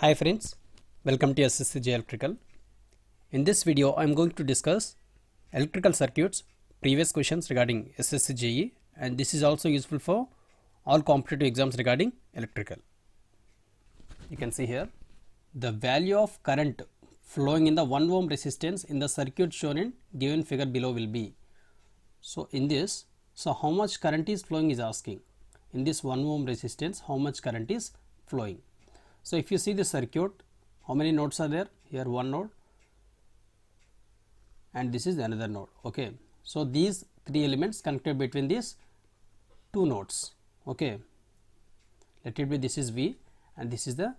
Hi friends, welcome to SSCJE Electrical. In this video, I am going to discuss electrical circuits, previous questions regarding SSCJE, and this is also useful for all competitive exams regarding electrical. You can see here the value of current flowing in the 1 ohm resistance in the circuit shown in given figure below will be. So in this, how much current is flowing is asking. In this 1 ohm resistance, how much current is flowing. So if you see the circuit, how many nodes are there? Here one node and this is another node. Okay. So these three elements connected between these two nodes. Okay. Let it be this is V and this is the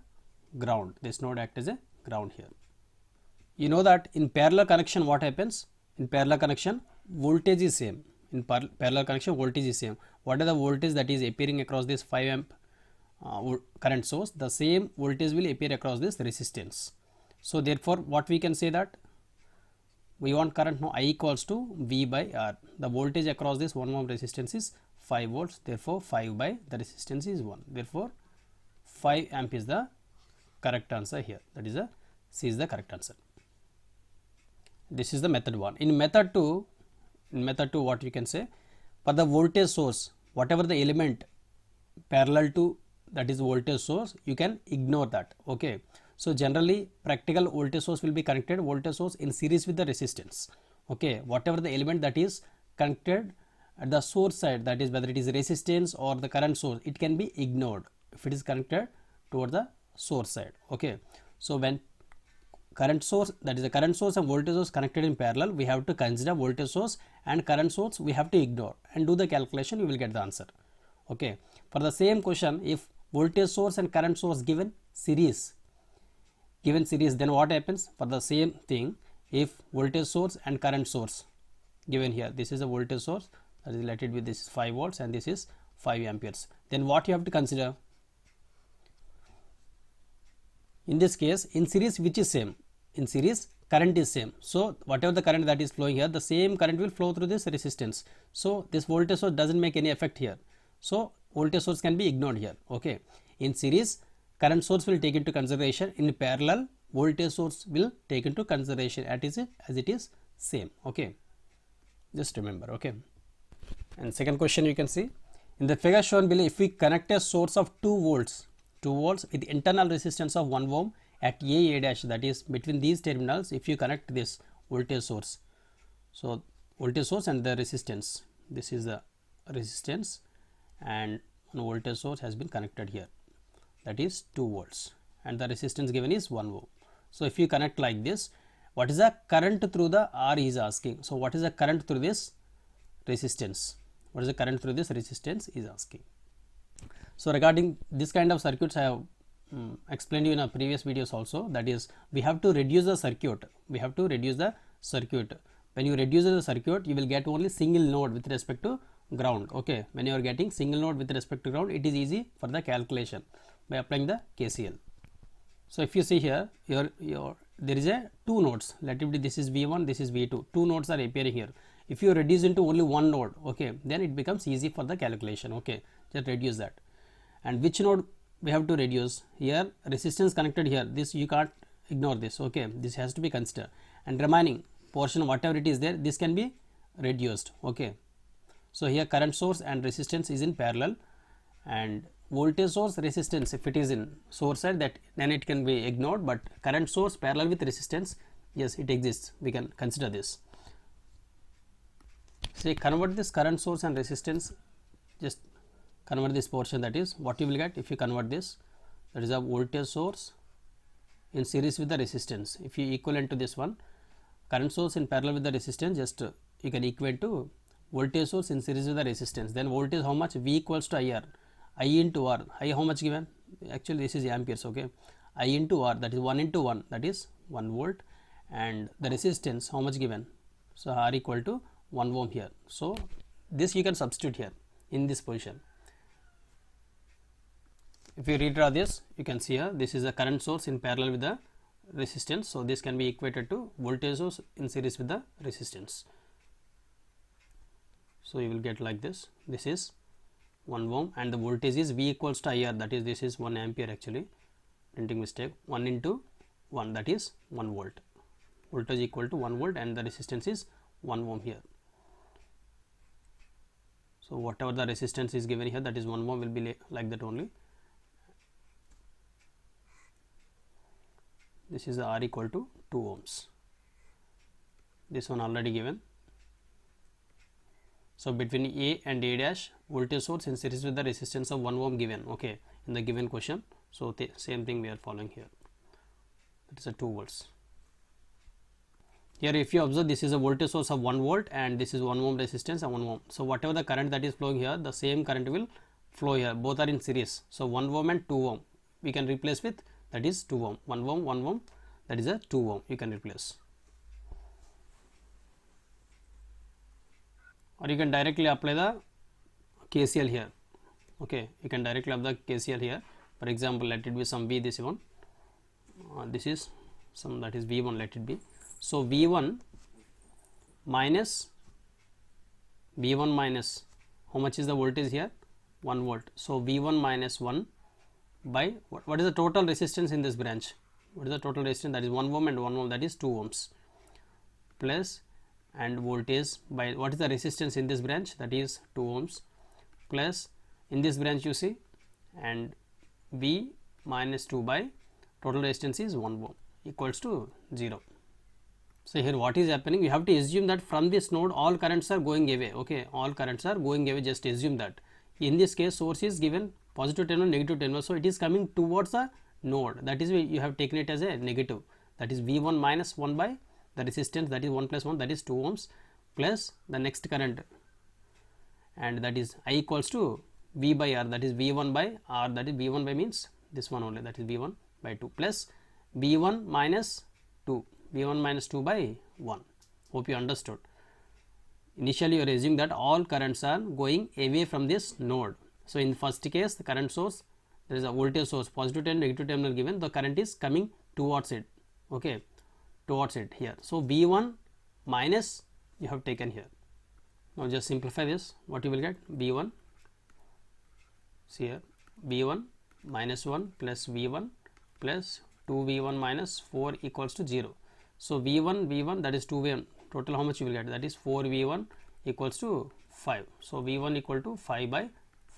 ground. This node acts as a ground here. You know that in parallel connection what happens? In parallel connection voltage is same. In parallel connection voltage is same. What are the voltage that is appearing across this 5 amp current source? The same voltage will appear across this resistance. So therefore what we can say that we want current now I equals to V by R. The voltage across this 1 ohm resistance is 5 volts. Therefore 5 by the resistance is 1. Therefore 5 amp is the correct answer here. That is C is the correct answer. This is the method 1. In method 2 what we can say, for the voltage source, whatever the element parallel to that is voltage source, you can ignore that. Okay. So generally practical voltage source will be connected voltage source in series with the resistance. Okay. Whatever the element that is connected at the source side, that is whether it is resistance or the current source, it can be ignored if it is connected toward the source side. Okay. So when current source, that is the current source and voltage source connected in parallel, we have to consider voltage source and current source we have to ignore and do the calculation, you will get the answer. Okay. For the same question, if voltage source and current source given series, then what happens? For the same thing, if voltage source and current source given here, this is a voltage source, that is let it be this is 5 volts and this is 5 amperes, then what you have to consider? In this case, in series which is same? In series current is same. So whatever the current that is flowing here, the same current will flow through this resistance. So this voltage source doesn't make any effect here. So voltage source can be ignored here. Okay. In series current source will take into consideration. In parallel voltage source will take into consideration as it is same. Okay. Just remember. Okay. And second question you can see in the figure shown below, if we connect a source of 2 volts with internal resistance of 1 ohm at A dash, that is between these terminals, if you connect this voltage source, so voltage source and the resistance, this is the resistance and one voltage source has been connected here, that is 2 volts and the resistance given is 1 ohm. So if you connect like this, what is the current through the R is asking. So what is the current through this resistance? What is the current through this resistance is asking. So regarding this kind of circuits, I have explained you in our previous videos also, that is we have to reduce the circuit. We have to reduce the circuit. When you reduce the circuit, you will get only single node with respect to ground. Okay. When you are getting single node with respect to ground, it is easy for the calculation by applying the KCL. So if you see here, there is a 2 nodes. Let it be this is V1, this is V2. 2 nodes are appearing here. If you reduce into only one node, okay, then it becomes easy for the calculation. Okay. Just reduce that. And which node we have to reduce? Here resistance connected here, this you can't ignore this. Okay, this has to be considered, and remaining portion whatever it is there, this can be reduced. Okay, so here current source and resistance is in parallel, and voltage source resistance, if it is in source side, that then it can be ignored, but current source parallel with resistance, yes, it exists, we can consider this. Say convert this current source and resistance, just convert this portion, that is what you will get if you convert this, that is a voltage source in series with the resistance. If you equivalent to this one, current source in parallel with the resistance, just you can equate to voltage source in series with the resistance. Then voltage how much? V equals to IR, I into R. I how much given? Actually this is amperes. Okay, I into R, that is 1 into 1, that is 1 volt, and the resistance how much given? So R equal to 1 ohm here. So this you can substitute here in this position. If you redraw this, you can see here this is a current source in parallel with the resistance. So this can be equated to voltage source in series with the resistance. So you will get like this. This is 1 ohm and the voltage is V equals to IR, that is this is 1 ampere actually. printing mistake, 1 into 1, that is 1 volt. Voltage equal to 1 volt and the resistance is 1 ohm here. So whatever the resistance is given here, that is 1 ohm, will be like that only. This is the R equal to 2 ohms. This one already given. So between A and A dash, voltage source in series with the resistance of 1 ohm given, okay, in the given question. So the same thing we are following here. That is a 2 volts. Here if you observe, this is a voltage source of 1 volt and this is 1 ohm resistance and 1 ohm. So whatever the current that is flowing here, the same current will flow here. Both are in series. So 1 ohm and 2 ohm we can replace with, that is 2 ohm. 1 ohm, 1 ohm, that is a 2 ohm you can replace. Or you can directly apply the KCL here. Okay, you can directly apply the KCL here. For example, let it be some V, this one. This is some, that is V1, let it be. So V1 minus how much is the voltage here? 1 volt. So V1 minus 1 by what is the total resistance in this branch? What is the total resistance? That is 1 ohm and 1 ohm, that is 2 ohms, plus and voltage by what is the resistance in this branch, that is 2 ohms, plus in this branch you see, and V minus 2 by total resistance is 1 ohm equals to 0. So here what is happening, you have to assume that from this node all currents are going away. Okay, all currents are going away, just assume that. In this case source is given positive terminal, negative terminal, so it is coming towards the node, that is why you have taken it as a negative, that is V1 minus 1 by the resistance, that is 1 plus 1, that is 2 ohms, plus the next current, and that is I equals to V by R, that is V1 by R, that is V1 by means this one only, that is V1 by 2, plus V1 minus 2, V1 minus 2 by 1. Hope you understood. Initially you are assuming that all currents are going away from this node. So in first case, the current source, there is a voltage source, positive and negative terminal given, the current is coming towards it, okay, towards it here. So V1 minus you have taken here. Now just simplify this, what you will get? V1, see here, V1 minus 1 plus V1 plus 2V1 minus 4 equals to 0. So V1, that is 2V1, total how much you will get? That is 4V1 equals to 5. So V1 equal to 5 by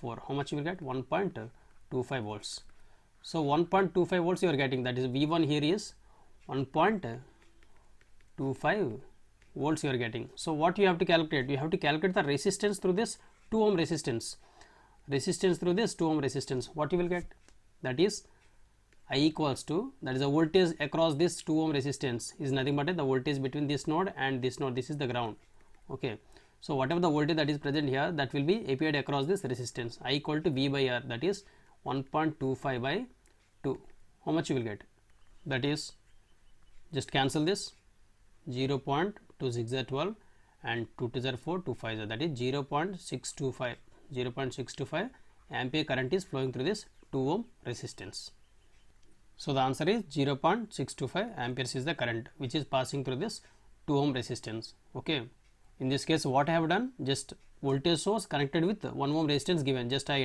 4. How much you will get? 1.25 volts. So 1.25 volts you are getting, that is V1 here is 1.25 volts you are getting. So what you have to calculate? You have to calculate the resistance through this 2 ohm resistance. Resistance through this 2 ohm resistance. What you will get? That is I equals to, that is the voltage across this 2 ohm resistance is nothing but the voltage between this node and this node. This is the ground. Okay. So whatever the voltage that is present here, that will be applied across this resistance. I equal to V by R, that is 1.25 by 2. How much you will get? That is, just cancel this, 0.26 are 12 and 2 2 are 4, 2 5 are, that is 0.625 ampere current is flowing through this 2 ohm resistance. So the answer is 0.625 amperes is the current which is passing through this 2 ohm resistance. Okay. In this case what I have done, just voltage source connected with 1 ohm resistance given, just I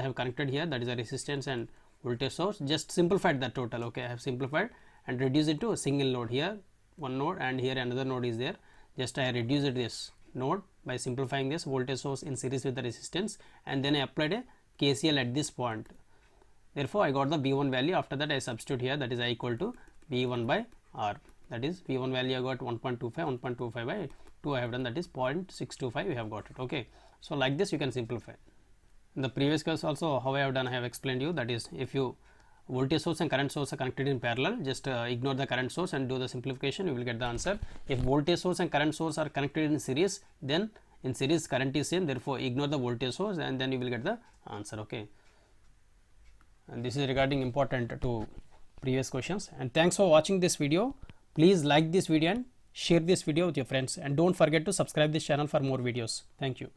have connected here, that is a resistance and voltage source, just simplified that total. Okay, I have simplified and reduced it to a single node. Here one node and here another node is there, just I reduced this node by simplifying this voltage source in series with the resistance, and then I applied a KCL at this point. Therefore I got the V1 value. After that I substitute here, that is I equal to V1 by R, that is V1 value I got 1.25 by 2 I have done, that is 0.625 we have got it. Okay, so like this you can simplify. In the previous case also how I have done, I have explained you, that is if you voltage source and current source are connected in parallel, just ignore the current source and do the simplification, you will get the answer. If voltage source and current source are connected in series, then in series current is same, therefore ignore the voltage source and then you will get the answer. Okay, and this is regarding important to previous questions. And thanks for watching this video. Please like this video and share this video with your friends, and don't forget to subscribe this channel for more videos. Thank you.